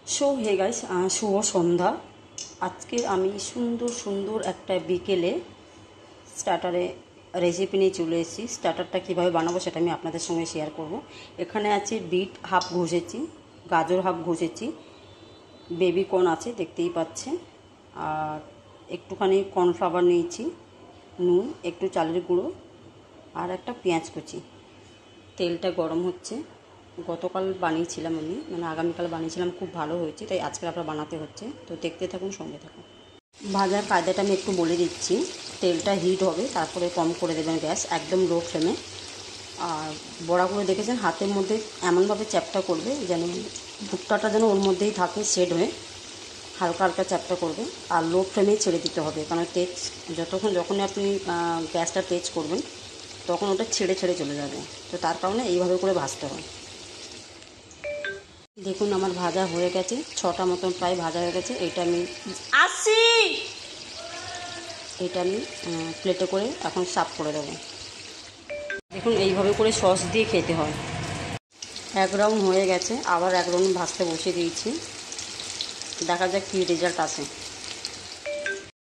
So hey guys, শুভ সন্ধ্যা। আজকে আমি সুন্দর সুন্দর একটা বিকেলে স্টার্টারে রেসিপি নিয়ে চলে এসেছি। স্টার্টারটা কীভাবে বানাবো সেটা আমি আপনাদের সঙ্গে শেয়ার করব। এখানে আছে বিট হাফ ঘষেছি, গাজর হাফ ঘষেছি, বেবি কর্ন আছে দেখতেই পাচ্ছেন, আর একটুখানি কর্নফ্লাওয়ার নিয়েছি, নুন, একটু চালের গুঁড়ো, আর একটা পেঁয়াজ কুচি। তেলটা গরম হচ্ছে। গতকাল বানিয়েছিলাম আমি, মানে আগামীকাল বানিয়েছিলাম, খুব ভালো হয়েছে, তাই আজকে আবার বানাতে হচ্ছে। তো দেখতে থাকুন, সঙ্গে থাকুন। ভাজার কায়দাটা আমি একটু বলে দিচ্ছি। তেলটা হিট হবে, তারপরে কম করে দেবেন গ্যাস, একদম লো ফ্লেমে। আর বড়াগুলো দেখেছেন হাতের মধ্যে এমনভাবে চ্যাপটা করবে যেন ভুট্টাটা যেন ওর মধ্যেই থাকে সেট হয়ে, হালকা হালকা চ্যাপটা করবে। আর লো ফ্লেমেই ছেড়ে দিতে হবে, কারণ তেজ যখনই আপনি গ্যাসটা তেজ করবেন তখন ওটা ছেড়ে ছেড়ে চলে যাবে। তো তার কারণে এইভাবে করে ভাজতে হয়। দেখুন আমার ভাজা হয়ে গেছে, 6টা মতন প্রায় ভাজা হয়ে গেছে। এটা আমি প্লেটে করে এখন সার্ভ করে দেবো। দেখুন এইভাবে করে সস দিয়ে খেতে হয়। এক রাউন্ড হয়ে গেছে, আবার এক রাউন্ড ভাজতে বসিয়ে দিয়েছি। দেখা যাক কী রেজাল্ট আসে।